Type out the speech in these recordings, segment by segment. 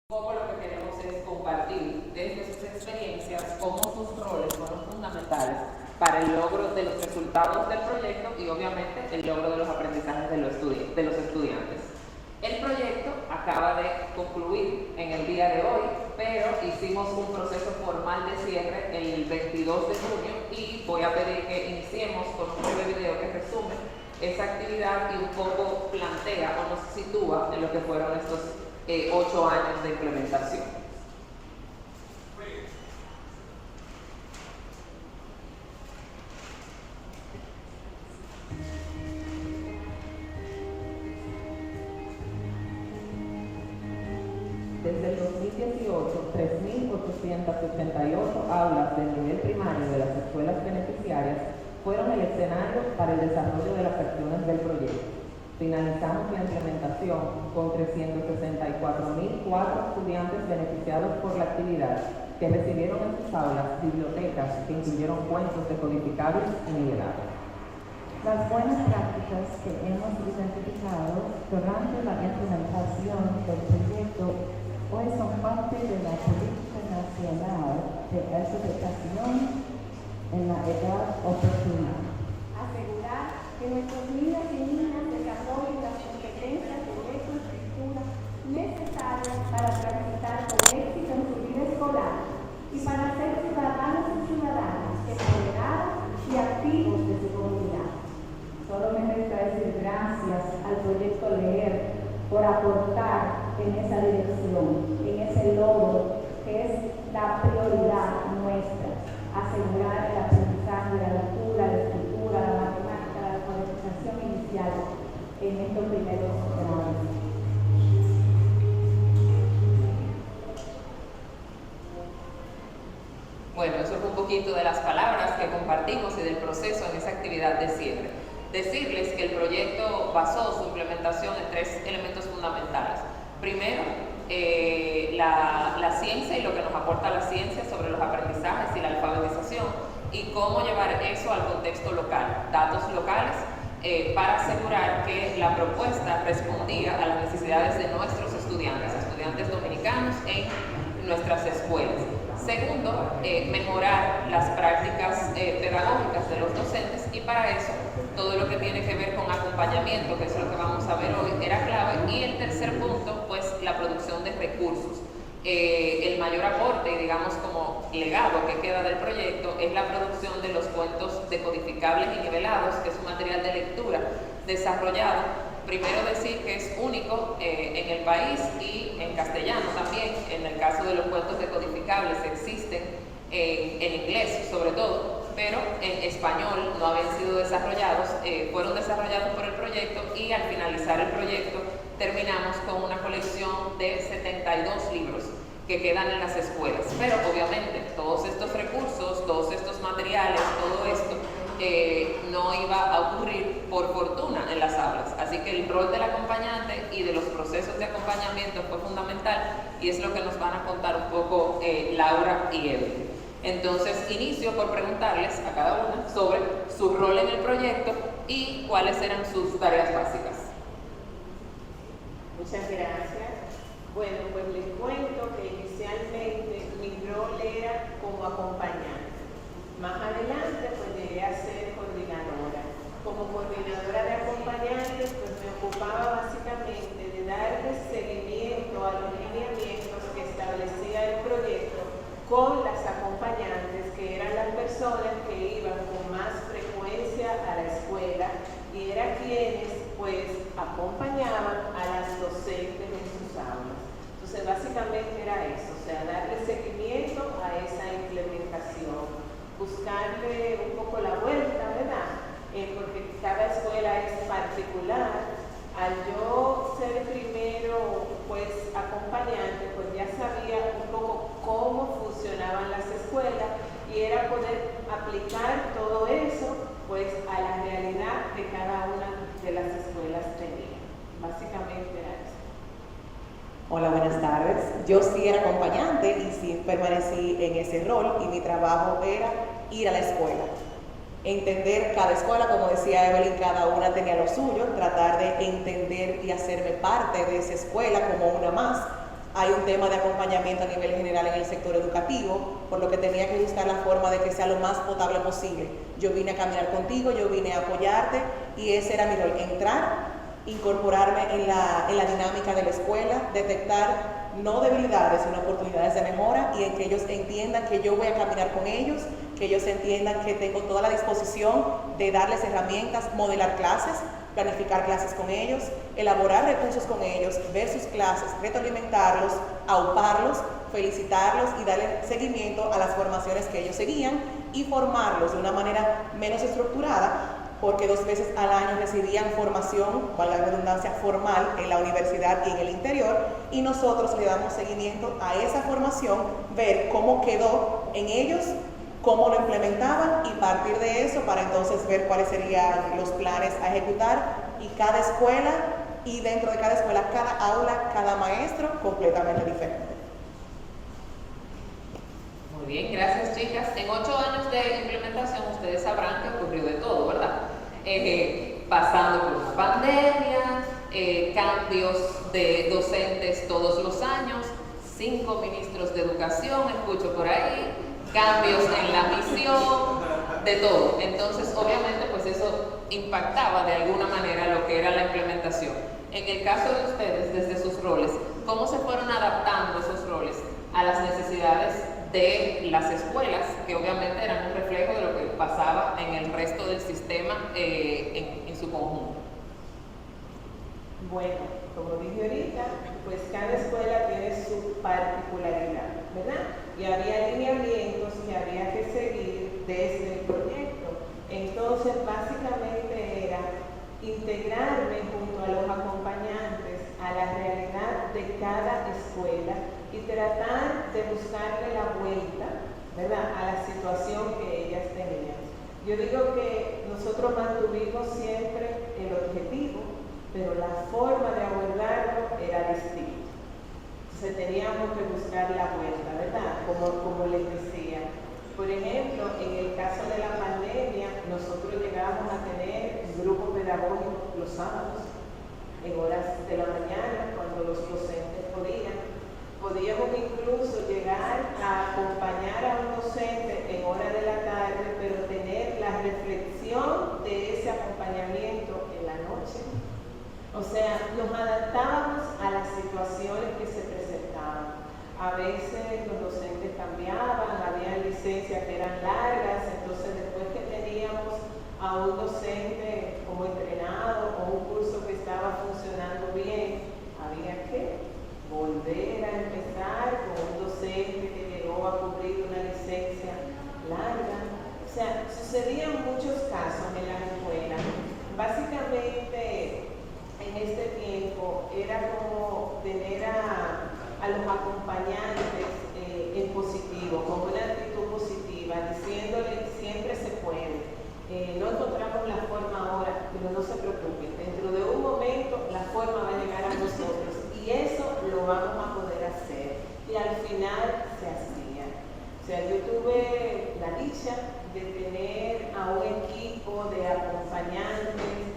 Poco lo que queremos es compartir desde sus experiencias cómo sus roles fueron fundamentales para el logro de los resultados del proyecto y obviamente el logro de los aprendizajes de los estudiantes. El proyecto acaba de concluir en el día de hoy, pero hicimos un proceso formal de cierre el 22 de junio y voy a pedir que iniciemos con un breve video que resume esa actividad y un poco plantea o nos sitúa en lo que fueron estos 8 años de implementación. Desde el 2018, 3.888 aulas del nivel primario de las escuelas beneficiarias fueron el escenario para el desarrollo de las acciones del proyecto. Finalizamos la implementación con 364.004 estudiantes beneficiados por la actividad que recibieron en sus aulas bibliotecas que incluyeron cuentos decodificables y nivelados. Las buenas prácticas que hemos identificado durante la implementación del proyecto hoy son parte de la política nacional de educación en la edad oportuna. Asegurar que nuestros niños y niñas desarrollen las competencias de lectoescritura necesarias para transitar con éxito en su vida escolar y para ser ciudadanos y ciudadanas empoderados y activos de su comunidad. Solo me resta decir gracias al proyecto Leer por aportar en esa dirección, en ese logro que es la prioridad nuestra, asegurar el aprendizaje de la lectura, la escritura, la matemática, la alfabetización inicial en estos primeros grados. Bueno, eso fue un poquito de las palabras que compartimos y del proceso en esa actividad de cierre. Decirles que el proyecto basó su implementación en 3 elementos fundamentales. Primero, la ciencia y lo que nos aporta la ciencia sobre los aprendizajes y la alfabetización y cómo llevar eso al contexto local, datos locales, para asegurar que la propuesta respondía a las necesidades de nuestros estudiantes dominicanos en nuestras escuelas. Segundo, mejorar las prácticas pedagógicas de los docentes y para eso todo lo que tiene que ver con acompañamiento, que es lo que vamos a ver hoy, era clave. Y el tercer punto, pues la producción de recursos. El mayor aporte y digamos como legado que queda del proyecto es la producción de los cuentos decodificables y nivelados, que es un material de lectura desarrollado. Primero decir que es único en el país y en castellano también. En el caso de los cuentos decodificables existen en inglés sobre todo, pero en español no habían sido desarrollados, fueron desarrollados por el proyecto y al finalizar el proyecto terminamos con una colección de 72 libros que quedan en las escuelas. Pero obviamente todos estos recursos, todos estos materiales, todo esto no iba a ocurrir por fortuna en las aulas. Así que el rol del acompañante y de los procesos de acompañamiento fue fundamental y es lo que nos van a contar un poco Laura y Evelyn. Entonces inicio por preguntarles a cada una sobre su rol en el proyecto y cuáles eran sus tareas básicas. Muchas gracias. Bueno, pues les cuento que inicialmente mi rol era como acompañante. Más adelante pues llegué a ser coordinadora. Como coordinadora de acompañantes pues me ocupaba básicamente de darle seguimiento a los lineamientos que establecía el proyecto con las acompañantes, que eran las personas que iban con más frecuencia a la escuela y era quienes pues acompañaban a las docentes en sus aulas. Entonces básicamente era eso, o sea, darle seguimiento a esa implementación, buscarle un poco la vuelta, ¿verdad? Porque cada escuela es particular. Al yo ser primero pues acompañante, pues ya sabía un poco cómo funcionaban las escuelas y era poder aplicar todo eso pues a la realidad que cada una de las escuelas tenía. Básicamente era eso. Hola, buenas tardes. Yo sí era acompañante y sí permanecí en ese rol y mi trabajo era ir a la escuela. Entender cada escuela, como decía Evelyn, cada una tenía lo suyo, tratar de entender y hacerme parte de esa escuela como una más. Hay un tema de acompañamiento a nivel general en el sector educativo, por lo que tenía que buscar la forma de que sea lo más potable posible. Yo vine a caminar contigo, yo vine a apoyarte y ese era mi rol, entrar, incorporarme en la dinámica de la escuela, detectar no debilidades, sino oportunidades de mejora y en que ellos entiendan que yo voy a caminar con ellos, que ellos entiendan que tengo toda la disposición de darles herramientas, modelar clases, planificar clases con ellos, elaborar recursos con ellos, ver sus clases, retroalimentarlos, auparlos, felicitarlos y darle seguimiento a las formaciones que ellos seguían y formarlos de una manera menos estructurada, porque 2 veces al año recibían formación, valga la redundancia, formal en la universidad y en el interior, y nosotros le damos seguimiento a esa formación, ver cómo quedó en ellos, cómo lo implementaban y partir de eso para entonces ver cuáles serían los planes a ejecutar y cada escuela y dentro de cada escuela, cada aula, cada maestro completamente diferente. Muy bien, gracias chicas. En 8 años de implementación ustedes sabrán que ocurrió de todo, ¿verdad? Pasando por una pandemia, cambios de docentes todos los años, 5 ministros de educación, escucho por ahí, cambios en la misión, de todo. Entonces, obviamente, pues eso impactaba de alguna manera lo que era la implementación. En el caso de ustedes, desde sus roles, ¿cómo se fueron adaptando esos roles a las necesidades de las escuelas, que obviamente eran un reflejo de lo que pasaba en el resto del sistema en su conjunto? Bueno, como dije ahorita, pues cada escuela tiene su particularidad, ¿verdad? Y había lineamientos que había que seguir desde el proyecto. Entonces, básicamente era integrarme junto a los acompañantes a la realidad de cada escuela y tratar de buscarle la vuelta, ¿verdad?, a la situación que ellas tenían. Yo digo que nosotros mantuvimos siempre el objetivo, pero la forma de abordarlo era distinta. Entonces teníamos que buscar la vuelta, ¿verdad?, como les decía. Por ejemplo, en el caso de la pandemia, nosotros llegábamos a tener un grupo pedagógico los sábados, en horas de la mañana, cuando los docentes podían. Podíamos incluso llegar a acompañar a un docente en hora de la tarde, pero tener la reflexión de ese acompañamiento en la noche. O sea, nos adaptábamos a las situaciones que se presentaban. A veces los docentes cambiaban, había licencias que eran largas, entonces después que teníamos a un docente como entrenado o un curso que estaba funcionando bien, había que volver a empezar con un docente que llegó a cubrir una licencia larga. O sea, sucedían muchos casos en la escuela. Básicamente, en este tiempo, era como tener a los acompañantes en positivo, con una actitud positiva, diciéndole siempre se puede. No encontramos la forma ahora, pero no se preocupen, dentro de un momento la forma va a llegar a nosotros y eso lo vamos a poder hacer. Y al final se hacía. O sea, yo tuve la dicha de tener a un equipo de acompañantes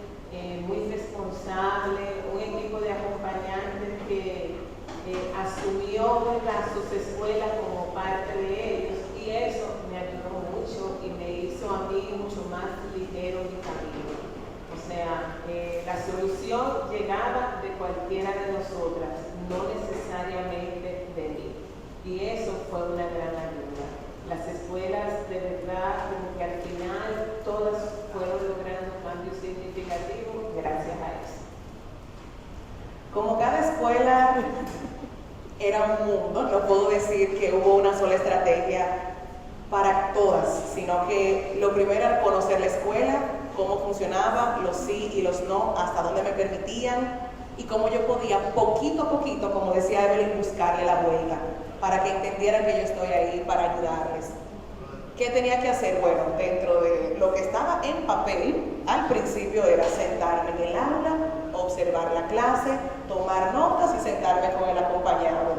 muy responsable, un equipo de acompañantes que asumió, ¿verdad?, sus escuelas como parte de ellos y eso me ayudó mucho y me hizo a mí mucho más ligero mi camino. O sea, la solución llegaba de cualquiera de nosotras, no necesariamente de mí. Y eso fue una gran ayuda. Las escuelas, de verdad, como que al final todas fueron logrando cambios significativos escuela era un mundo, no puedo decir que hubo una sola estrategia para todas, sino que lo primero era conocer la escuela, cómo funcionaba, los sí y los no, hasta dónde me permitían y cómo yo podía poquito a poquito, como decía Evelyn, buscarle la vuelta para que entendieran que yo estoy ahí para ayudarles. ¿Qué tenía que hacer? Bueno, dentro de lo que estaba en papel, al principio era sentarme en el aula, observar la clase, tomar notas y sentarme con el acompañado.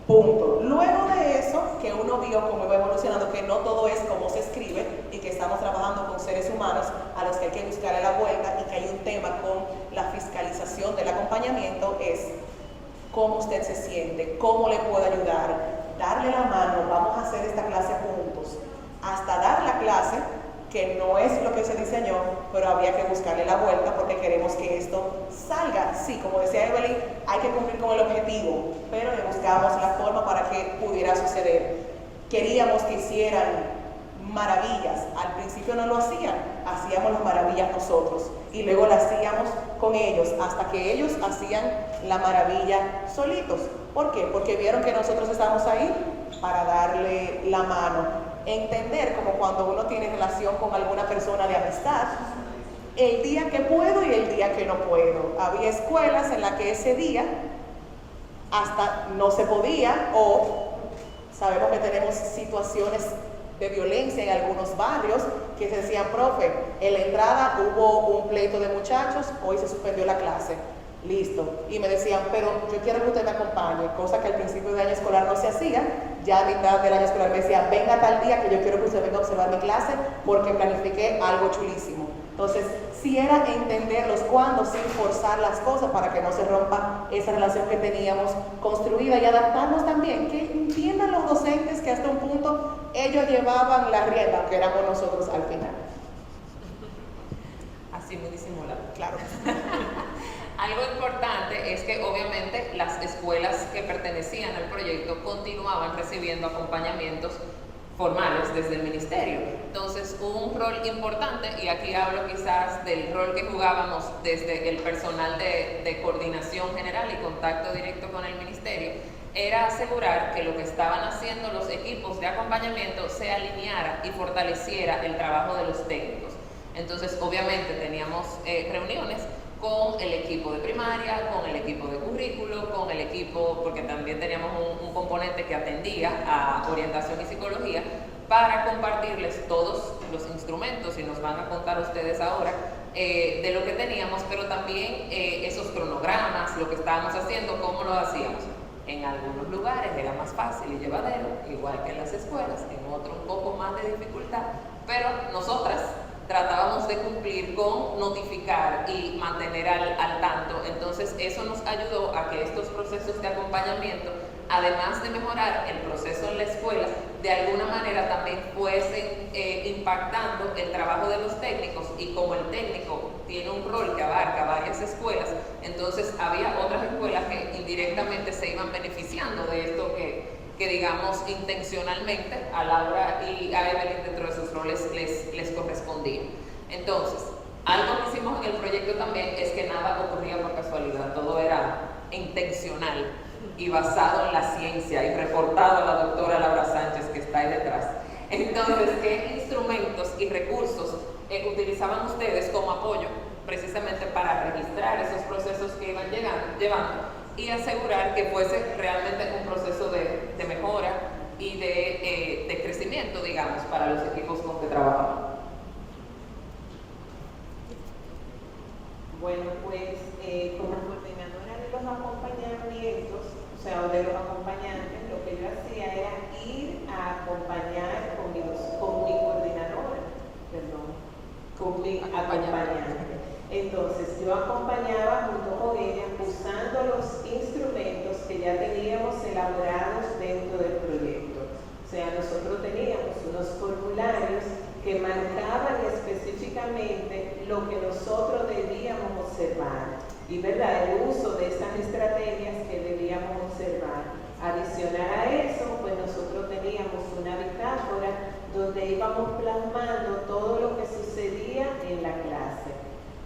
Punto. Luego de eso, que uno vio cómo iba evolucionando, que no todo es como se escribe y que estamos trabajando con seres humanos a los que hay que buscarle la vuelta y que hay un tema con la fiscalización del acompañamiento, es cómo usted se siente, cómo le puedo ayudar, darle la mano, vamos a hacer esta clase juntos, hasta dar la clase, que no es lo que se diseñó, pero había que buscarle la vuelta porque queremos que esto salga. Sí, como decía Evelyn, hay que cumplir con el objetivo, pero le buscamos la forma para que pudiera suceder. Queríamos que hicieran maravillas, al principio no lo hacían, hacíamos las maravillas nosotros y luego las hacíamos con ellos, hasta que ellos hacían la maravilla solitos. ¿Por qué? Porque vieron que nosotros estábamos ahí para darle la mano. Entender como cuando uno tiene relación con alguna persona de amistad, el día que puedo y el día que no puedo. Había escuelas en las que ese día hasta no se podía, o sabemos que tenemos situaciones de violencia en algunos barrios que se decían, profe, en la entrada hubo un pleito de muchachos, hoy se suspendió la clase. Listo. Y me decían, pero yo quiero que usted me acompañe, cosa que al principio del año escolar no se hacía. Ya a mitad del año escolar me decían, venga tal día que yo quiero que usted venga a observar mi clase porque planifiqué algo chulísimo. Entonces, sí era entender los cuándo sin forzar las cosas para que no se rompa esa relación que teníamos construida y adaptarnos también, que entiendan los docentes que hasta un punto ellos llevaban la rienda, aunque éramos nosotros al final. Así muy disimulado. Claro. Algo importante es que obviamente las escuelas que pertenecían al proyecto continuaban recibiendo acompañamientos formales desde el ministerio. Entonces un rol importante, y aquí hablo quizás del rol que jugábamos desde el personal de coordinación general y contacto directo con el ministerio, era asegurar que lo que estaban haciendo los equipos de acompañamiento se alineara y fortaleciera el trabajo de los técnicos. Entonces obviamente teníamos reuniones con el equipo de primaria, con el equipo de currículo, con el equipo, porque también teníamos un componente que atendía a orientación y psicología, para compartirles todos los instrumentos, y nos van a contar ustedes ahora de lo que teníamos, pero también esos cronogramas, lo que estábamos haciendo, cómo lo hacíamos. En algunos lugares era más fácil y llevadero, igual que en las escuelas, en otros un poco más de dificultad, pero nosotras tratábamos de cumplir con notificar y mantener al tanto. Entonces eso nos ayudó a que estos procesos de acompañamiento, además de mejorar el proceso en la escuela, de alguna manera también fuesen impactando el trabajo de los técnicos, y como el técnico tiene un rol que abarca varias escuelas, entonces había otras escuelas que indirectamente se iban beneficiando de esto que digamos intencionalmente a Laura y a Evelyn dentro de sus roles les correspondía. Entonces, algo que hicimos en el proyecto también es que nada ocurría por casualidad, todo era intencional y basado en la ciencia y reportado a la doctora Laura Sánchez, que está ahí detrás. Entonces, ¿qué instrumentos y recursos utilizaban ustedes como apoyo precisamente para registrar esos procesos que iban llevando y asegurar que fuese realmente un proceso de mejora y de crecimiento, digamos, para los equipos con que trabajaban? Bueno, pues como coordinadora de los acompañamientos, o sea, de los acompañantes, lo que yo hacía era ir a acompañar con mi coordinadora, con mi acompañante. Entonces yo acompañaba junto con ella usando los instrumentos que ya teníamos elaborados dentro del proyecto. O sea, nosotros teníamos unos formularios que marcaban específicamente lo que nosotros debíamos observar y, ¿verdad?, el uso de estas estrategias que debíamos observar. Adicional a eso, pues nosotros teníamos una bitácora donde íbamos plasmando todo lo que sucedía en la clase.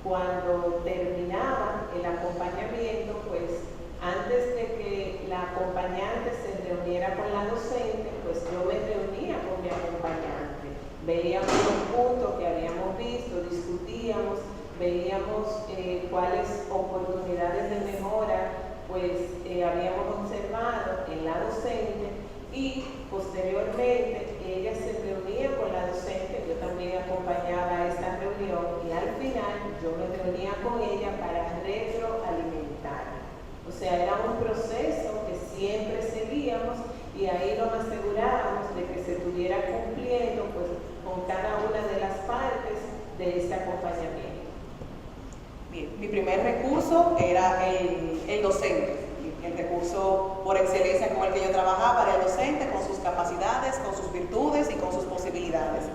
Cuando terminaba el acompañamiento, pues Antes de que la acompañante se reuniera con la docente, pues yo me reunía con mi acompañante. Veíamos los puntos que habíamos visto, discutíamos, veíamos cuáles oportunidades de mejora pues habíamos observado en la docente, y posteriormente ella se reunía con la docente, yo también acompañaba a esta reunión, y al final yo me reunía con ella para retroalimentar. O sea, era un proceso que siempre seguíamos y ahí nos asegurábamos de que se estuviera cumpliendo pues, con cada una de las partes de este acompañamiento. Bien, mi primer recurso era el docente, el recurso por excelencia con el que yo trabajaba era el docente, con sus capacidades, con sus virtudes y con sus posibilidades.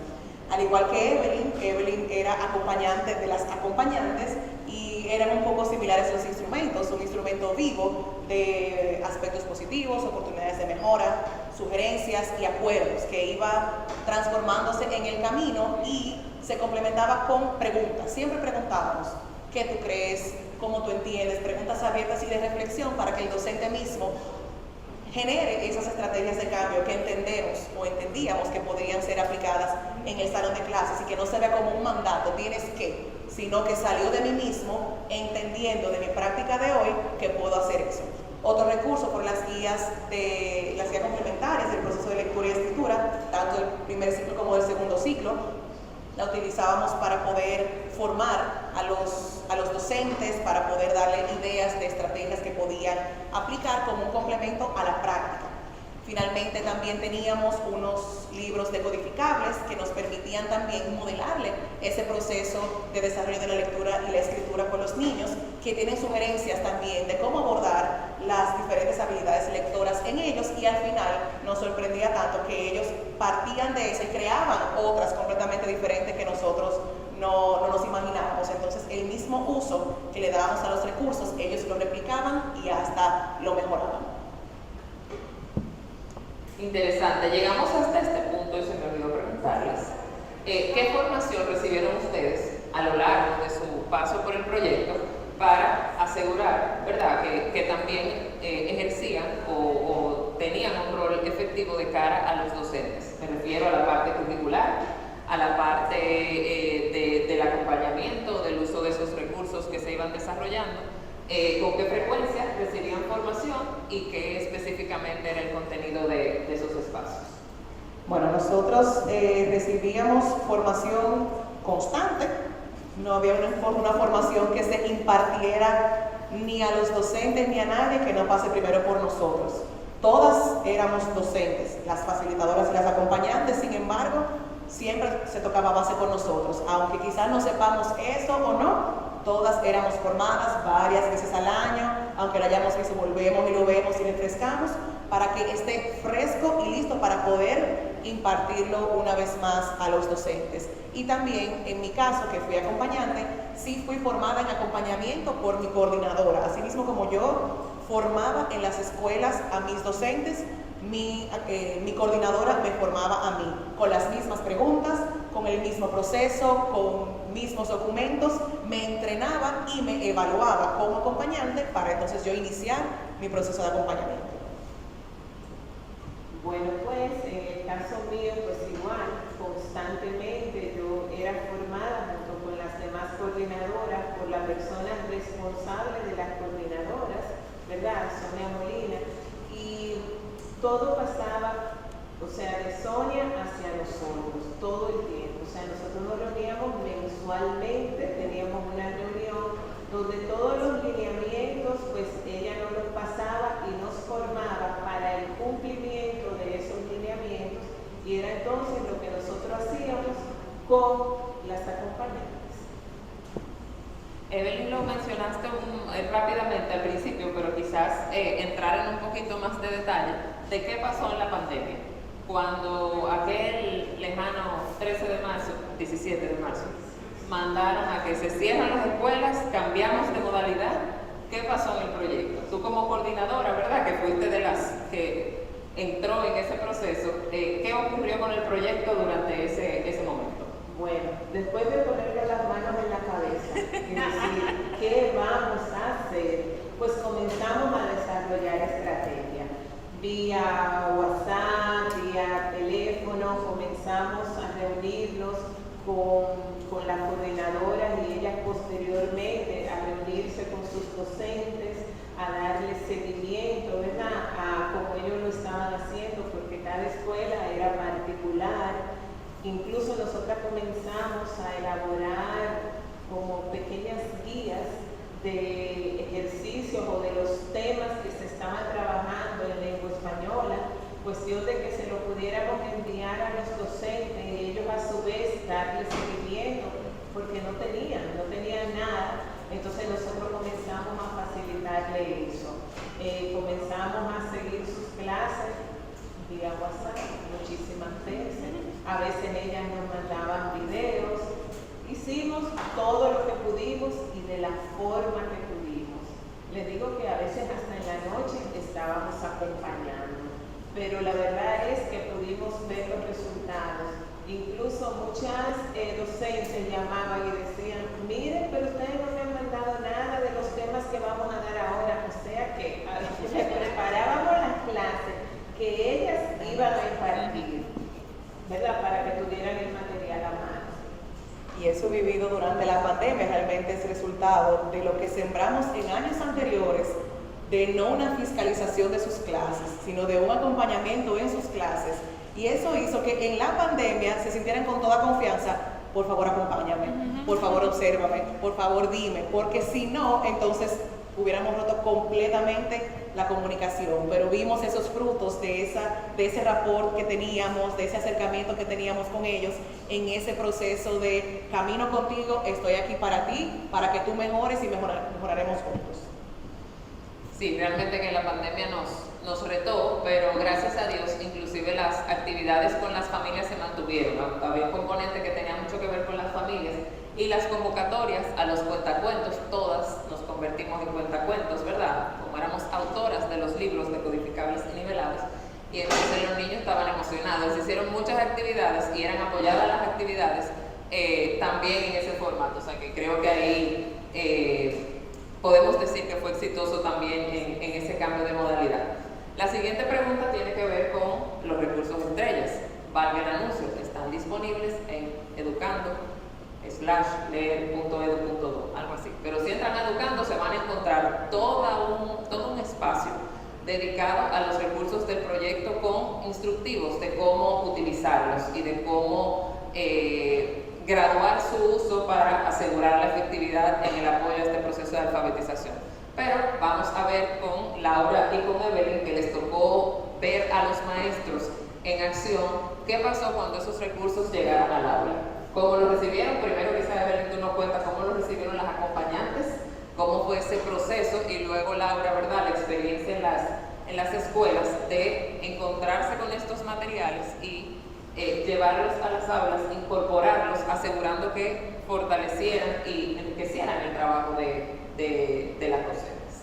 Al igual que Evelyn era acompañante de las acompañantes y eran un poco similares los instrumentos, un instrumento vivo de aspectos positivos, oportunidades de mejora, sugerencias y acuerdos que iba transformándose en el camino y se complementaba con preguntas. Siempre preguntábamos, ¿qué tú crees? ¿Cómo tú entiendes? Preguntas abiertas y de reflexión para que el docente mismo genere esas estrategias de cambio que entendemos o entendíamos que podrían ser aplicadas en el salón de clases y que no se vea como un mandato, tienes que, sino que salió de mí mismo entendiendo de mi práctica de hoy que puedo hacer eso. Otro recurso por las guías complementarias del proceso de lectura y escritura, tanto del primer ciclo como del segundo ciclo, la utilizábamos para poder formar a los docentes, para poder darle ideas de estrategias que podían aplicar como un complemento a la práctica. Finalmente también teníamos unos libros decodificables que nos permitían también modelarle ese proceso de desarrollo de la lectura y la escritura con los niños, que tienen sugerencias también de cómo abordar las diferentes habilidades lectoras en ellos, y al final nos sorprendía tanto que ellos partían de eso y creaban otras completamente diferentes que nosotros no nos imaginábamos. Entonces el mismo uso que le dábamos a los recursos, ellos lo replicaban y hasta lo mejoraban. Interesante. Llegamos hasta este punto y se me olvidó preguntarles ¿qué formación recibieron ustedes a lo largo de su paso por el proyecto para asegurar, ¿verdad?, que también ejercían o tenían un rol efectivo de cara a los docentes? Me refiero a la parte curricular, a la parte del acompañamiento, del uso de esos recursos que se iban desarrollando. ¿Con qué frecuencia recibían formación y qué específicamente era el contenido de esos espacios? Bueno, nosotros recibíamos formación constante, no había una formación que se impartiera ni a los docentes ni a nadie que no pase primero por nosotros. Todas éramos docentes, las facilitadoras y las acompañantes, sin embargo, siempre se tocaba base con nosotros, aunque quizás no sepamos eso o no. Todas éramos formadas varias veces al año, aunque lo hayamos visto, volvemos y lo vemos y refrescamos para que esté fresco y listo para poder impartirlo una vez más a los docentes. Y también, en mi caso, que fui acompañante, sí fui formada en acompañamiento por mi coordinadora. Asimismo como yo formaba en las escuelas a mis docentes, mi coordinadora me formaba a mí, con las mismas preguntas, con el mismo proceso, con mismos documentos, me entrenaba y me evaluaba como acompañante para entonces yo iniciar mi proceso de acompañamiento. Bueno, pues en el caso mío, pues igual, constantemente yo era formada junto con las demás coordinadoras por la persona responsable de las coordinadoras, ¿verdad?, Sonia Molina, y todo pasaba, o sea, de Sonia hacia nosotros, todo el tiempo. O sea, nosotros nos reuníamos mensualmente, teníamos una reunión donde todos los lineamientos, pues ella nos los pasaba y nos formaba para el cumplimiento de esos lineamientos, y era entonces lo que nosotros hacíamos con las acompañantes. Evelyn, lo mencionaste rápidamente al principio, pero quizás entrar en un poquito más de detalle de qué pasó en la pandemia. Cuando aquel lejano 13 de marzo, 17 de marzo, mandaron a que se cierran las escuelas, cambiamos de modalidad, ¿qué pasó en el proyecto? Tú como coordinadora, ¿verdad?, que fuiste de las que entró en ese proceso, ¿qué ocurrió con el proyecto durante ese momento? Bueno, después de ponerle las manos en la cabeza y decir, ¿qué vamos a hacer?, pues comenzamos a vía WhatsApp, vía teléfono, comenzamos a reunirnos con las coordinadoras y ellas posteriormente a reunirse con sus docentes, a darle seguimiento, ¿verdad?, a como ellos lo estaban haciendo, porque cada escuela era particular. Incluso nosotras comenzamos a elaborar como pequeñas guías de ejercicios o de los temas que se estaban trabajando en lengua española, cuestión de que se lo pudiéramos enviar a los docentes y ellos a su vez darle seguimiento, porque no tenían nada. Entonces nosotros comenzamos a facilitarle eso. Comenzamos a seguir sus clases vía WhatsApp muchísimas veces. A veces ellas nos mandaban videos. Hicimos todo lo que pudimos y de la forma que pudimos. Les digo que a veces hasta en la noche estábamos acompañando, pero la verdad es que pudimos ver los resultados. Incluso muchas docentes llamaban y decían, miren, pero ustedes no me han mandado nada de los temas que vamos a dar ahora. O sea que preparábamos las clases que ellas iban a impartir, ¿verdad?, para que tuvieran el material a mano. Y eso vivido durante la pandemia realmente es resultado de lo que sembramos en años anteriores, de no una fiscalización de sus clases, sino de un acompañamiento en sus clases. Y eso hizo que en la pandemia se sintieran con toda confianza, por favor acompáñame, por favor obsérvame, por favor dime, porque si no, entonces hubiéramos roto completamente la comunicación, pero vimos esos frutos de ese rapport que teníamos, de ese acercamiento que teníamos con ellos en ese proceso de camino contigo, estoy aquí para ti, para que tú mejores y mejoraremos juntos. Sí, realmente que la pandemia nos retó, pero gracias a Dios, inclusive las actividades con las familias se mantuvieron. Había un componente que tenía mucho que ver con las familias y las convocatorias a los cuentacuentos, todas nos convertimos en cuentacuentos, ¿verdad? Como éramos autoras de los libros decodificables y nivelados, y entonces los niños estaban emocionados, se hicieron muchas actividades y eran apoyadas las actividades también en ese formato, o sea que creo que ahí podemos decir que fue exitoso también en ese cambio de modalidad. La siguiente pregunta tiene que ver con los recursos estrellas. Valga el anuncio, están disponibles en educando/leer.edu.do, algo así. Pero si entran a Educando se van a encontrar todo un espacio dedicado a los recursos del proyecto con instructivos de cómo utilizarlos y de cómo graduar su uso para asegurar la efectividad en el apoyo a este proceso de alfabetización. Pero vamos a ver con Laura y con Evelyn, que les tocó ver a los maestros en acción, qué pasó cuando esos recursos llegaron al aula. ¿Cómo lo recibieron? Primero quizá Evelyn tú nos cuentas cómo lo recibieron las acompañantes, cómo fue ese proceso, y luego Laura, ¿verdad?, la experiencia en las escuelas de encontrarse con estos materiales y llevarlos a las aulas, incorporarlos, asegurando que fortalecieran y enriquecieran el trabajo de las docentes.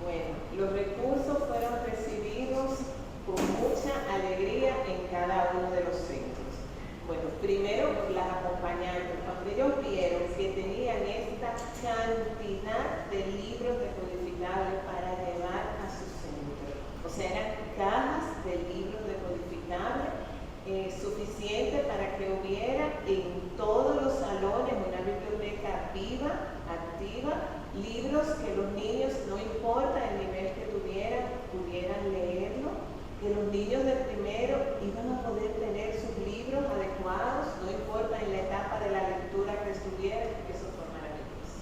Bueno, los recursos fueron recibidos con mucha alegría en cada uno de los centros. Bueno, primero por las acompañantes, cuando ellos vieron que tenían esta cantidad de libros decodificables para llevar a su centro, o sea, eran cajas de libros decodificables suficiente para que hubiera en todos los salones una biblioteca viva, activa, libros que los niños, no importa el nivel que tuvieran, pudieran leerlo, que los niños de primero iban a poder tener sus libros adecuados, no importa en la etapa de la lectura que estuvieran. Eso fue maravilloso.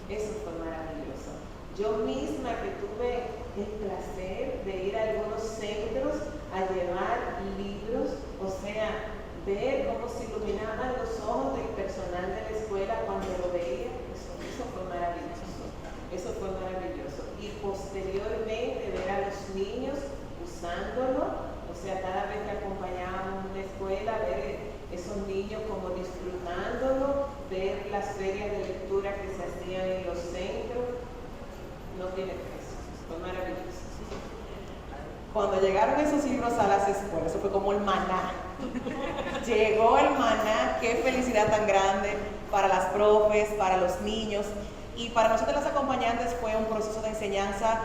Eso fue maravilloso. Yo misma que tuve el placer de ir a algunos centros a llevar libros, o sea, ver cómo se iluminaban los ojos del personal de la escuela cuando lo veía, eso fue maravilloso. Eso fue maravilloso. Y posteriormente ver a los niños usándolo, o sea, cada vez que acompañábamos una escuela, ver esos niños como disfrutándolo, ver las ferias de lectura que se hacían en los centros, no tiene precio, fue maravilloso. Cuando llegaron esos libros a las escuelas, eso fue como el maná. Llegó el maná, qué felicidad tan grande para las profes, para los niños, y para nosotros las acompañantes fue un proceso de enseñanza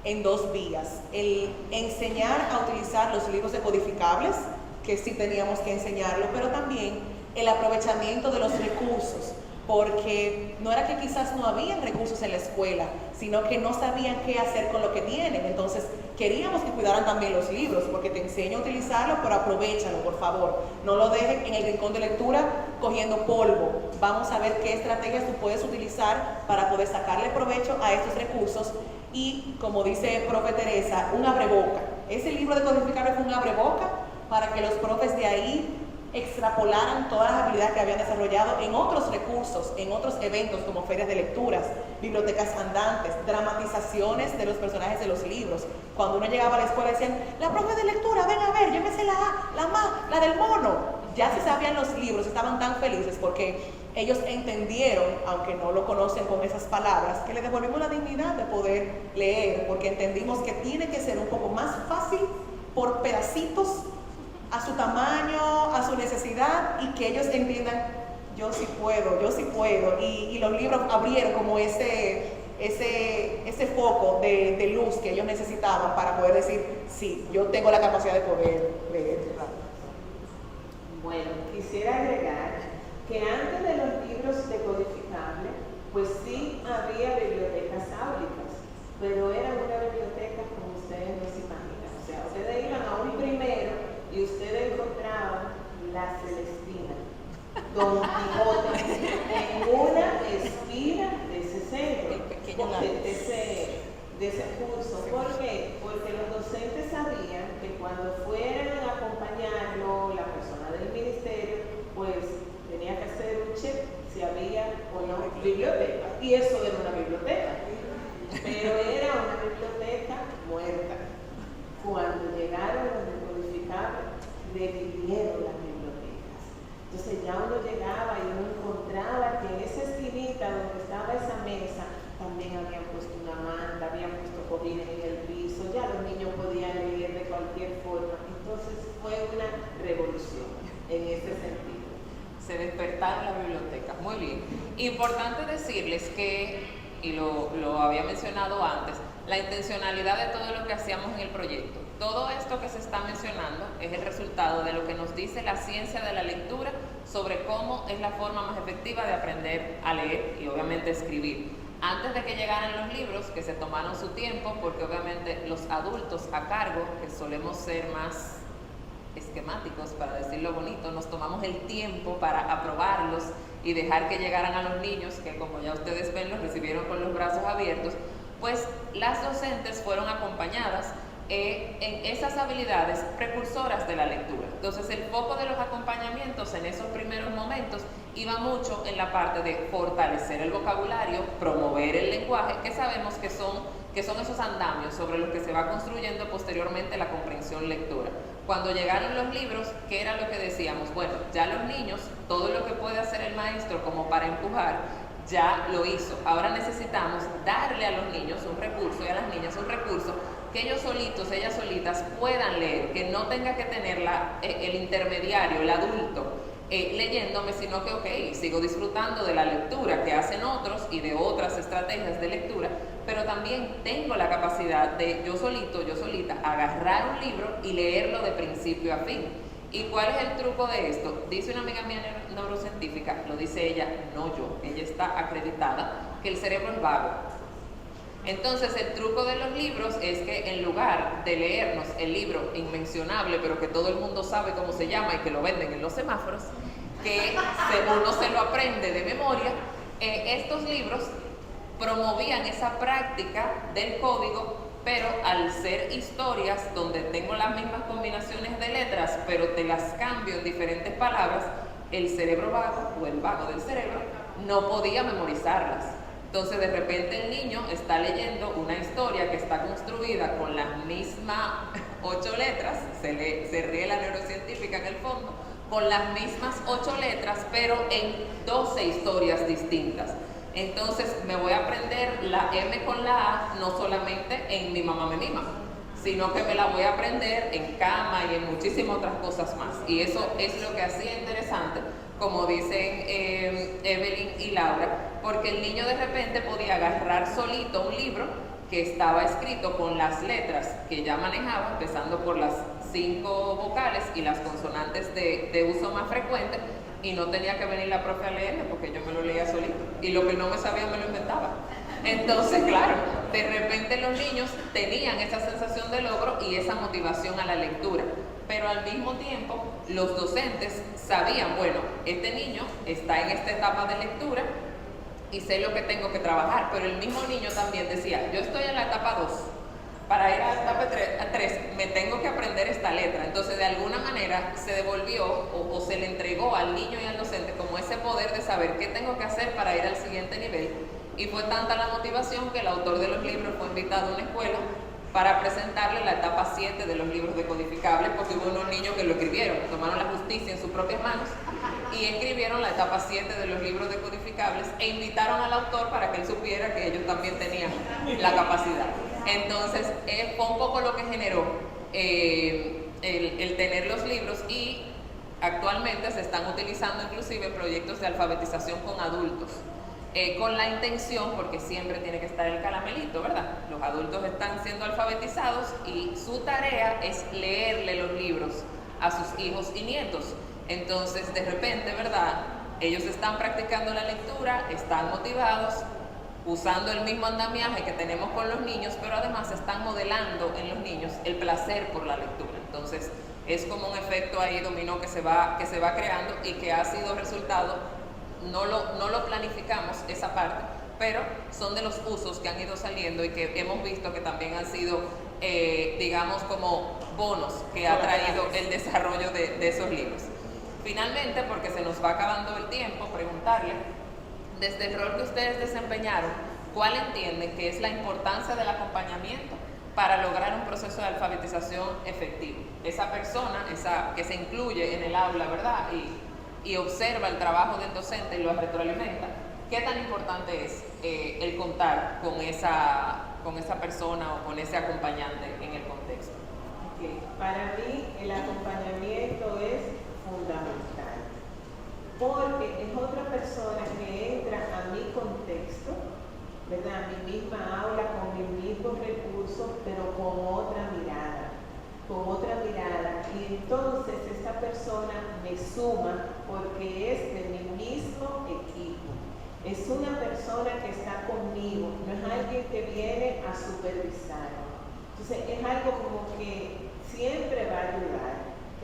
en dos vías. El enseñar a utilizar los libros decodificables, que sí teníamos que enseñarlo, pero también el aprovechamiento de los recursos, porque no era que quizás no habían recursos en la escuela, sino que no sabían qué hacer con lo que tienen. Entonces queríamos que cuidaran también los libros, porque te enseño a utilizarlo, pero aprovéchalo, por favor. No lo dejen en el rincón de lectura cogiendo polvo. Vamos a ver qué estrategias tú puedes utilizar para poder sacarle provecho a estos recursos. Y como dice profe Teresa, un abreboca. Ese libro decodificable fue un abreboca para que los profes de ahí extrapolaran todas las habilidades que habían desarrollado en otros recursos, en otros eventos como ferias de lecturas, bibliotecas andantes, dramatizaciones de los personajes de los libros. Cuando uno llegaba a la escuela decían, la profe de lectura, ven a ver, yo me sé la A, la MA, la del mono. Ya se sabían los libros, estaban tan felices porque ellos entendieron, aunque no lo conocen con esas palabras, que le devolvimos la dignidad de poder leer, porque entendimos que tiene que ser un poco más fácil por pedacitos, a su tamaño, a su necesidad, y que ellos entiendan, yo sí puedo, y los libros abrieron como ese foco de luz que ellos necesitaban para poder decir, sí, yo tengo la capacidad de poder leer. Bueno, quisiera agregar que antes de los libros decodificables, pues sí había bibliotecas áulicas, pero eran una biblioteca como ustedes no se imaginan. O sea, ustedes iban a un primero y ustedes encontraban la Celestina, Don Quijote, en una esquina de ese centro, de ese curso. ¿Por qué? Porque los docentes sabían que cuando fueran a acompañarlo la persona del ministerio, pues tenía que hacer un check si había o no biblioteca. Y eso era una biblioteca, pero era una biblioteca muerta. Cuando llegaron los decodificables, revivieron las bibliotecas. Entonces ya uno llegaba y uno encontraba que en esa esquinita donde estaba esa mesa también habían puesto una manta, habían puesto cojines en el piso, ya los niños podían leer de cualquier forma. Entonces fue una revolución en ese sentido. Se despertaron las bibliotecas, muy bien. Importante decirles que, y lo había mencionado antes, la intencionalidad de todo lo que hacíamos en el proyecto. Todo esto que se está mencionando es el resultado de lo que nos dice la ciencia de la lectura sobre cómo es la forma más efectiva de aprender a leer y obviamente escribir. Antes de que llegaran los libros, que se tomaron su tiempo, porque obviamente los adultos a cargo, que solemos ser más esquemáticos, para decirlo bonito, nos tomamos el tiempo para aprobarlos y dejar que llegaran a los niños, que como ya ustedes ven, los recibieron con los brazos abiertos, pues las docentes fueron acompañadas en esas habilidades precursoras de la lectura. Entonces el foco de los acompañamientos en esos primeros momentos iba mucho en la parte de fortalecer el vocabulario, promover el lenguaje, que sabemos que son esos andamios sobre los que se va construyendo posteriormente la comprensión lectora. Cuando llegaron los libros, ¿qué era lo que decíamos? Bueno, ya los niños, todo lo que puede hacer el maestro como para empujar, ya lo hizo. Ahora necesitamos darle a los niños un recurso y a las niñas un recurso que ellos solitos, ellas solitas puedan leer, que no tenga que tener el intermediario, el adulto, leyéndome, sino que, ok, sigo disfrutando de la lectura que hacen otros y de otras estrategias de lectura, pero también tengo la capacidad de yo solito, yo solita, agarrar un libro y leerlo de principio a fin. ¿Y cuál es el truco de esto? Dice una amiga mía neurocientífica, lo dice ella, no yo, ella está acreditada, que el cerebro es vago. Entonces el truco de los libros es que en lugar de leernos el libro inmencionable, pero que todo el mundo sabe cómo se llama y que lo venden en los semáforos, que uno se lo aprende de memoria, estos libros promovían esa práctica del código, pero al ser historias donde tengo las mismas combinaciones de letras, pero te las cambio en diferentes palabras, el cerebro vago o el vago del cerebro no podía memorizarlas. Entonces de repente el niño está leyendo una historia que está construida con las mismas 8 letras, se ríe la neurocientífica en el fondo, con las mismas 8 letras, pero en 12 historias distintas. Entonces me voy a aprender la M con la A, no solamente en Mi mamá me mima, sino que me la voy a aprender en cama y en muchísimas otras cosas más. Y eso es lo que hacía interesante, como dicen Evelyn y Laura, porque el niño de repente podía agarrar solito un libro que estaba escrito con las letras que ya manejaba, empezando por las 5 vocales y las consonantes de uso más frecuente, y no tenía que venir la profe a leerme porque yo me lo leía solito, y lo que no me sabía me lo inventaba. Entonces, claro, de repente los niños tenían esa sensación de logro y esa motivación a la lectura, pero al mismo tiempo los docentes sabían, bueno, este niño está en esta etapa de lectura y sé lo que tengo que trabajar, pero el mismo niño también decía, yo estoy en la etapa 2, para ir a la etapa 3 me tengo que aprender esta letra. Entonces, de alguna manera se devolvió o se le entregó al niño y al docente como ese poder de saber qué tengo que hacer para ir al siguiente nivel. Y fue tanta la motivación que el autor de los libros fue invitado a una escuela para presentarle la etapa 7 de los libros decodificables, porque hubo unos niños que lo escribieron, tomaron la justicia en sus propias manos y escribieron la etapa 7 de los libros decodificables e invitaron al autor para que él supiera que ellos también tenían la capacidad. Entonces, fue un poco lo que generó el tener los libros, y actualmente se están utilizando inclusive proyectos de alfabetización con adultos. Con la intención, porque siempre tiene que estar el caramelito, ¿verdad? Los adultos están siendo alfabetizados y su tarea es leerle los libros a sus hijos y nietos. Entonces, de repente, ¿verdad? Ellos están practicando la lectura, están motivados, usando el mismo andamiaje que tenemos con los niños, pero además están modelando en los niños el placer por la lectura. Entonces, es como un efecto ahí dominó que se va creando y que ha sido resultado. No lo planificamos esa parte, pero son de los usos que han ido saliendo y que hemos visto que también han sido, digamos, como bonos que ha traído el desarrollo de esos libros. Finalmente, porque se nos va acabando el tiempo, preguntarle, desde el rol que ustedes desempeñaron, ¿cuál entienden que es la importancia del acompañamiento para lograr un proceso de alfabetización efectivo? Esa persona, que se incluye en el aula, ¿verdad? Y observa el trabajo del docente y lo retroalimenta, ¿qué tan importante es el contar con esa persona o con ese acompañante en el contexto? Okay. Para mí el acompañamiento es fundamental, porque es otra persona que entra a mi contexto, ¿verdad? A mi misma aula, con mis mismos recursos, pero con otra mirada. Y entonces esta persona me suma porque es de mi mismo equipo. Es una persona que está conmigo, no es alguien que viene a supervisar. Entonces es algo como que siempre va a ayudar.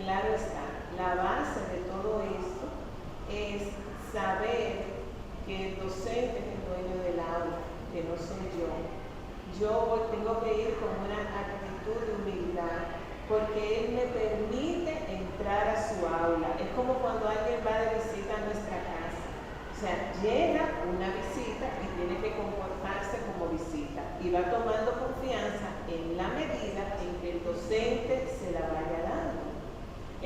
Claro está, la base de todo esto es saber que el docente es el dueño del aula, que no soy yo. Yo tengo que ir con una actitud de humildad, porque él me permite entrar a su aula. Es como cuando alguien va de visita a nuestra casa. O sea, llega una visita y tiene que comportarse como visita. Y va tomando confianza en la medida en que el docente se la vaya dando.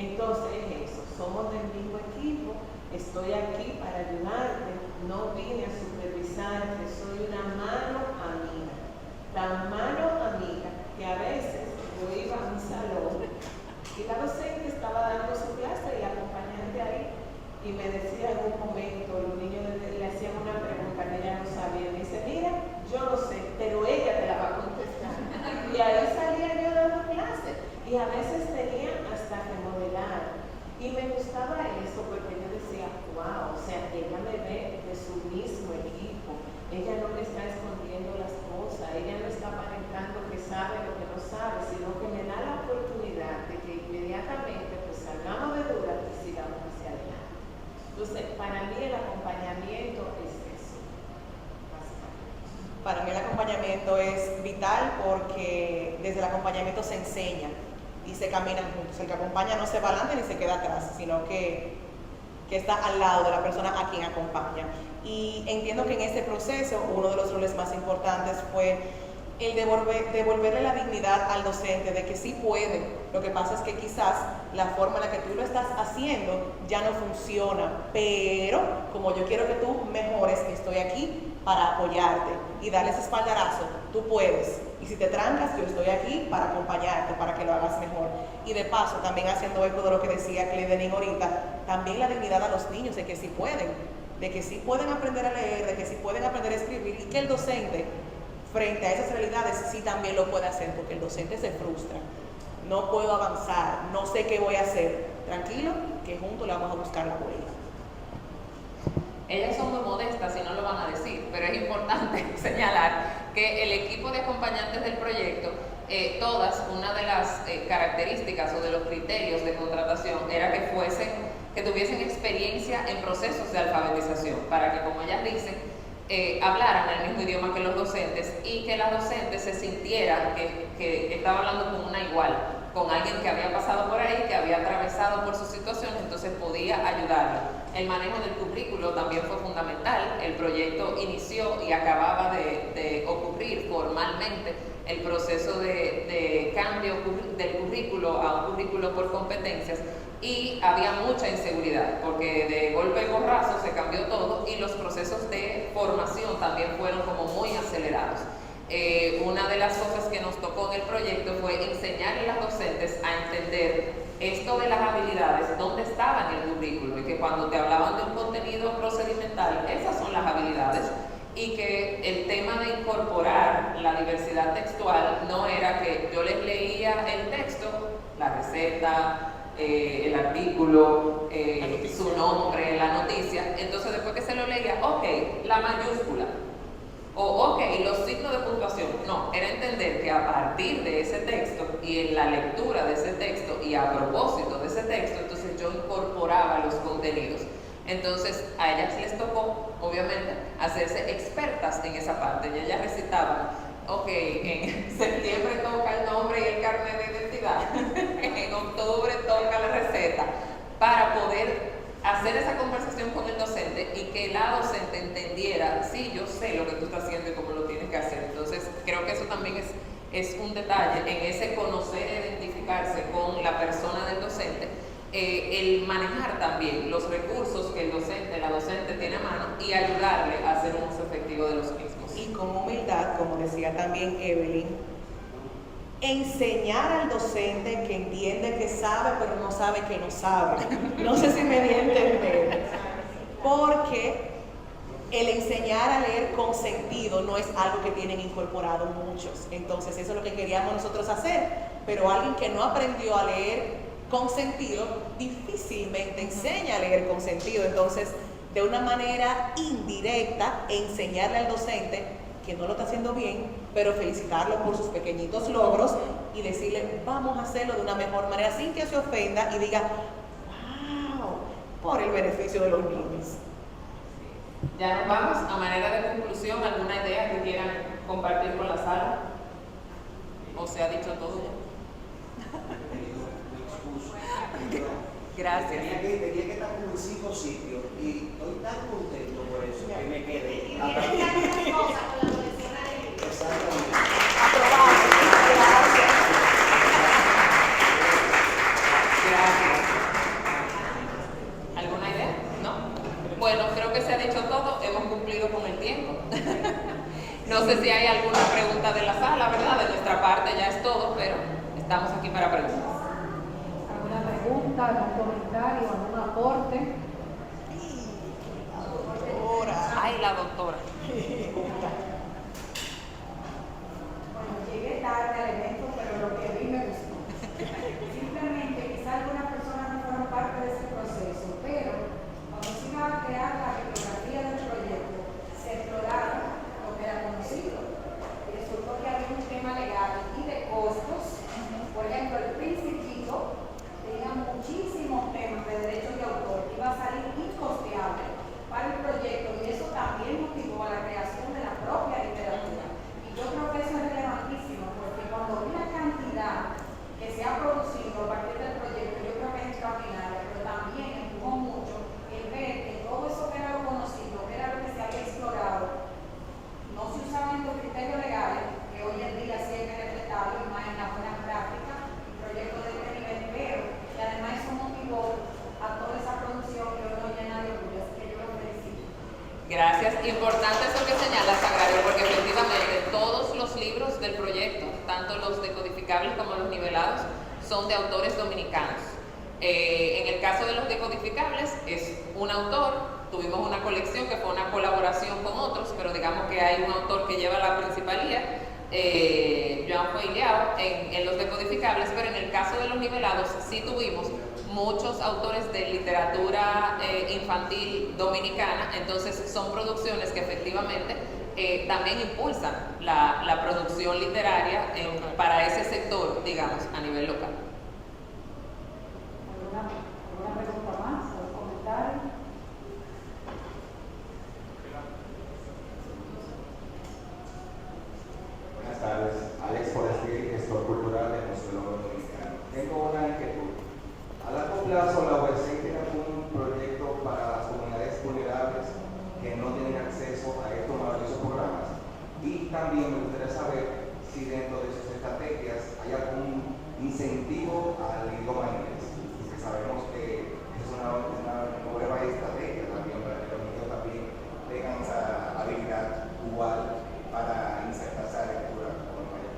Entonces es eso, somos del mismo equipo, estoy aquí para ayudarte, no vine a supervisarte, soy una mano amiga. La mano amiga que a veces yo iba a un salón y la docente estaba dando su clase y la acompañante ahí, y me decía en un momento, los niños le hacían una pregunta que ella no sabía, me dice, mira, yo lo sé, pero ella te la va a contestar. Y ahí salía yo dando clase, y a veces tenía hasta que modelar, y me gustaba eso porque yo decía, wow, o sea, ella me ve de su mismo equipo, ella no me está escondiendo las cosas, ella no está aparentando que sabe lo que no sabe, sino que me da la oportunidad de que inmediatamente pues salgamos de dudas y sigamos hacia adelante. Entonces, para mí el acompañamiento es eso. Para mí el acompañamiento es vital porque desde el acompañamiento se enseña y se caminan juntos. El que acompaña no se va adelante ni se queda atrás, sino que está al lado de la persona a quien acompaña. Y entiendo que en ese proceso uno de los roles más importantes fue el devolverle la dignidad al docente de que sí puede. Lo que pasa es que quizás la forma en la que tú lo estás haciendo ya no funciona, pero como yo quiero que tú mejores, estoy aquí para apoyarte y darle ese espaldarazo. Tú puedes, y si te trancas, yo estoy aquí para acompañarte, para que lo hagas mejor. Y de paso, también haciendo eco de lo que decía Cleidenín ahorita, también la dignidad a los niños de que sí pueden aprender a leer, de que sí pueden aprender a escribir, y que el docente frente a esas realidades sí también lo puede hacer, porque el docente se frustra. No puedo avanzar, no sé qué voy a hacer. Tranquilo, que juntos le vamos a buscar la vuelta. Ellas son muy modestas y no lo van a decir, pero es importante señalar que el equipo de acompañantes del proyecto, todas, una de las características o de los criterios de contratación era que tuviesen experiencia en procesos de alfabetización, para que, como ellas dicen, hablaran el mismo idioma que los docentes y que las docentes se sintieran que estaba hablando con una igual, con alguien que había pasado por ahí, que había atravesado por su situación, entonces podía ayudarla. El manejo del currículo también fue fundamental. El proyecto inició y acababa de ocurrir formalmente el proceso de cambio del currículo a un currículo por competencias, y había mucha inseguridad porque de golpe y porrazo se cambió todo y los procesos de formación también fueron como muy acelerados. Una de las cosas que nos tocó en el proyecto fue enseñarle a las docentes a entender esto de las habilidades, dónde estaban en el currículo, y que cuando te hablaban de un contenido procedimental, esas son las habilidades, y que el tema de incorporar la diversidad textual no era que yo les leía el texto, la receta, el artículo, su nombre, la noticia, entonces después que se lo leía, ok, la mayúscula, o ok, los signos de puntuación. No, era entender que a partir de ese texto y en la lectura de ese texto y a propósito de ese texto, entonces yo incorporaba los contenidos. Entonces a ellas les tocó, obviamente, hacerse expertas en esa parte. Y ellas recitaban, ok, en septiembre toca el nombre y el carnet de identidad, en octubre toca la receta, para poder hacer esa conversación con el docente y que la docente entendiera, sí, yo sé lo que tú estás haciendo y cómo lo tienes que hacer. Entonces creo que eso también es un detalle en ese conocer e identificarse con la persona del docente, el manejar también los recursos que el docente, la docente tiene a mano y ayudarle a hacer un uso efectivo de los mismos. Y con humildad, como decía también Evelyn, enseñar al docente que entiende que sabe, pero no sabe que no sabe. No sé si me di a entender. Porque el enseñar a leer con sentido no es algo que tienen incorporado muchos. Entonces eso es lo que queríamos nosotros hacer. Pero alguien que no aprendió a leer con sentido, difícilmente enseña a leer con sentido. Entonces, de una manera indirecta, enseñarle al docente que no lo está haciendo bien, pero felicitarlo por sus pequeñitos logros y decirle, vamos a hacerlo de una mejor manera, sin que se ofenda y diga, wow, por el beneficio de los niños. Ya nos vamos. A manera de conclusión, ¿alguna idea que quieran compartir con la sala? ¿O se ha dicho todo ya? Gracias. Tenía que estar como en 5 sitios y estoy tan contento por eso que me quedé. Exactamente. Aprobado. Gracias. Gracias. ¿Alguna idea? ¿No? Bueno, creo que se ha dicho todo. Hemos cumplido con el tiempo. No sé si hay alguna pregunta de la sala, ¿verdad? De nuestra parte ya es todo, pero estamos aquí para preguntas. ¿Alguna pregunta, algún comentario, algún aporte? Ay, la doctora. Bueno, llegué tarde al evento, pero lo que vi me gustó. Simplemente, quizá algunas personas no fueron parte de ese proceso, pero cuando se iba a crear la bibliografía del proyecto, se exploraron lo que era conocido. Y resultó que había un tema legal y de costos. Por ejemplo, el Principito tenía muchísimos temas de derechos de autor que iba a salir incosteable para el proyecto, y eso también motivó a la creación de la propia literatura. Y yo creo que eso es relevantísimo, porque cuando vi la cantidad que se ha producido a partir del proyecto, yo creo que es extraordinaria, pero también empujó mucho el ver que todo eso que era lo conocido, que era lo que se había explorado, no se usaban los criterios legales, que hoy en día sí hay que respetarlo, y más en la buena práctica, proyectos de este nivel, pero que además eso motivó a toda esa producción que hoy nos llena de orgullo, así que yo lo felicito. Gracias. Importante eso que señala, Sagrario, porque efectivamente todos los libros del proyecto, tanto los decodificables como los nivelados, son de autores dominicanos. En el caso de los decodificables es un autor, tuvimos una colección que fue una colaboración con otros, pero digamos que hay un autor que que lleva la principalía, Joan Foiliao, en los decodificables, pero en el caso de los nivelados sí tuvimos muchos autores de literatura infantil dominicana, entonces son producciones que efectivamente también impulsan la producción literaria para ese sector, digamos, a nivel local. ¿Alguna pregunta más o comentario? Buenas tardes, Alex Forestier, gestor cultural del Museo del Oro Dominicano. Tengo una inquietud. A largo plazo, la UASC tiene un proyecto para las comunidades vulnerables que no tienen acceso a estos maravillosos programas. Y también me gustaría saber si dentro de sus estrategias hay algún incentivo al idioma inglés. Porque sabemos que es una nueva estrategia también para que los niños también tengan esa habilidad dual para insertarse a la lectura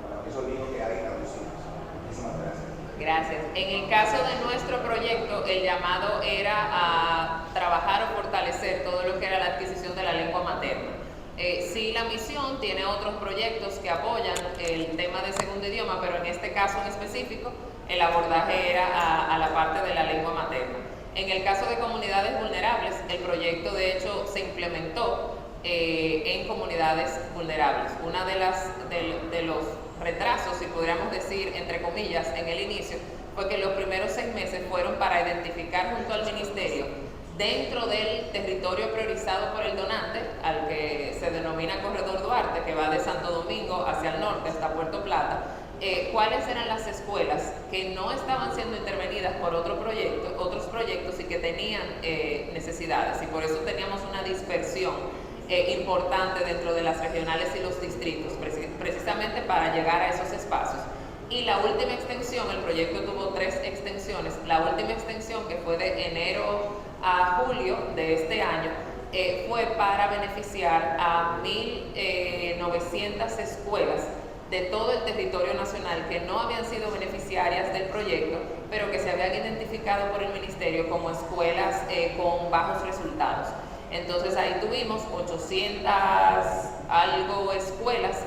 para esos niños que hay traducidos. Muchísimas gracias. Gracias. En el caso de nuestro proyecto, el llamado era a trabajar o fortalecer todo lo que era la adquisición de la lengua materna. Sí, la misión tiene otros proyectos que apoyan el tema de segundo idioma, pero en este caso en específico, el abordaje era a la parte de la lengua materna. En el caso de comunidades vulnerables, el proyecto de hecho se implementó en comunidades vulnerables. Una de los retrasos, si podríamos decir, entre comillas, en el inicio, fue que los primeros 6 meses fueron para identificar junto al ministerio, dentro del territorio priorizado por el donante, al que se denomina Corredor Duarte, que va de Santo Domingo hacia el norte hasta Puerto Plata, cuáles eran las escuelas que no estaban siendo intervenidas por otros proyectos y que tenían necesidades, y por eso teníamos una dispersión importante dentro de las regionales y los distritos, precisamente para llegar a esos espacios. Y la última extensión, el proyecto tuvo 3 extensiones, la última extensión, que fue de enero a julio de este año, fue para beneficiar a 1.900 escuelas de todo el territorio nacional que no habían sido beneficiarias del proyecto, pero que se habían identificado por el ministerio como escuelas con bajos resultados. Entonces ahí tuvimos 800 algo escuelas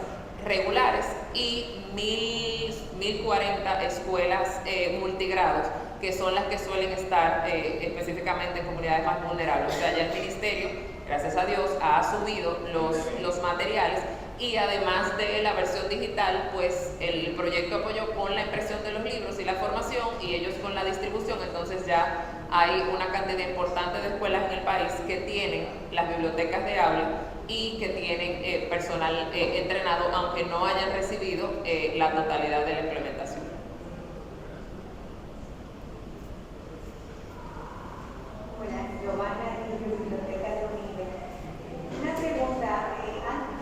regulares y 1.040 escuelas multigrados, que son las que suelen estar específicamente en comunidades más vulnerables. O sea, ya el ministerio, gracias a Dios, ha asumido los materiales, y además de la versión digital, pues el proyecto apoyó con la impresión de los libros y la formación, y ellos con la distribución. Entonces ya hay una cantidad importante de escuelas en el país que tienen las bibliotecas de habla y que tienen personal entrenado, aunque no hayan recibido la totalidad de la implementación. Hola, Giovanna, de la Biblioteca de Unive. Una pregunta,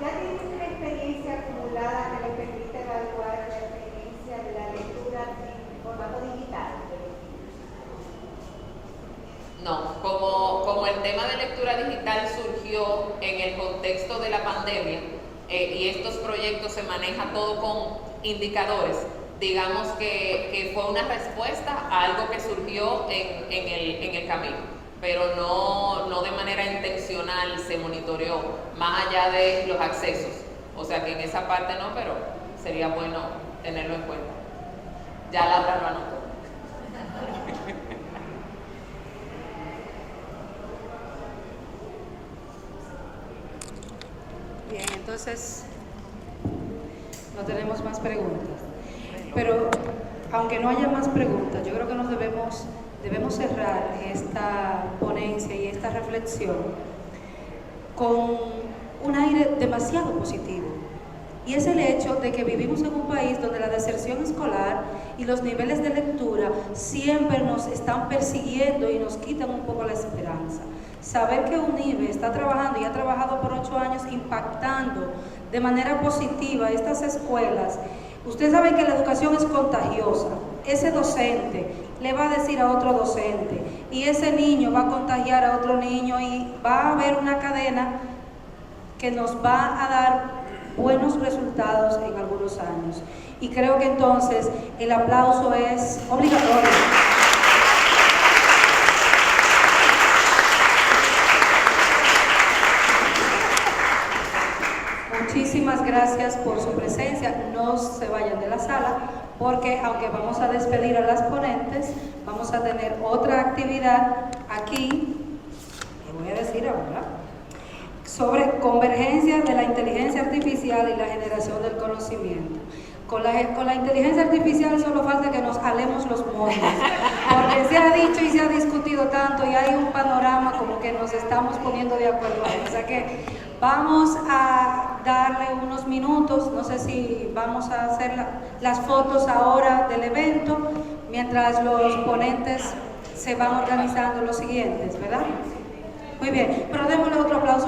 ¿ya tienes una experiencia acumulada que le permite evaluar la experiencia de la lectura en formato digital? No, como el tema de lectura digital surgió en el contexto de la pandemia y estos proyectos se maneja todo con indicadores, digamos que fue una respuesta a algo que surgió en el camino, pero no de manera intencional se monitoreó más allá de los accesos. O sea que en esa parte no, pero sería bueno tenerlo en cuenta. Ya Laura lo anotó. Bien, entonces no tenemos más preguntas. Pero aunque no haya más preguntas, yo creo que debemos cerrar esta ponencia y esta reflexión con un aire demasiado positivo. Y es el hecho de que vivimos en un país donde la deserción escolar y los niveles de lectura siempre nos están persiguiendo y nos quitan un poco la esperanza. Saber que UNIVE está trabajando y ha trabajado por 8 años impactando de manera positiva estas escuelas. Ustedes saben que la educación es contagiosa. Ese docente le va a decir a otro docente y ese niño va a contagiar a otro niño y va a haber una cadena que nos va a dar buenos resultados en algunos años. Y creo que entonces el aplauso es obligatorio. Muchísimas gracias por su presencia. No se vayan de la sala porque aunque vamos a despedir a las ponentes, vamos a tener otra actividad aquí, que voy a decir ahora, sobre convergencia de la inteligencia artificial y la generación del conocimiento. Con la inteligencia artificial solo falta que nos alemos los moños, porque se ha dicho y se ha discutido tanto y hay un panorama como que nos estamos poniendo de acuerdo ahí. O sea que vamos a darle unos minutos, no sé si vamos a hacer las fotos ahora del evento, mientras los ponentes se van organizando los siguientes, ¿verdad? Muy bien, pero démosle otro aplauso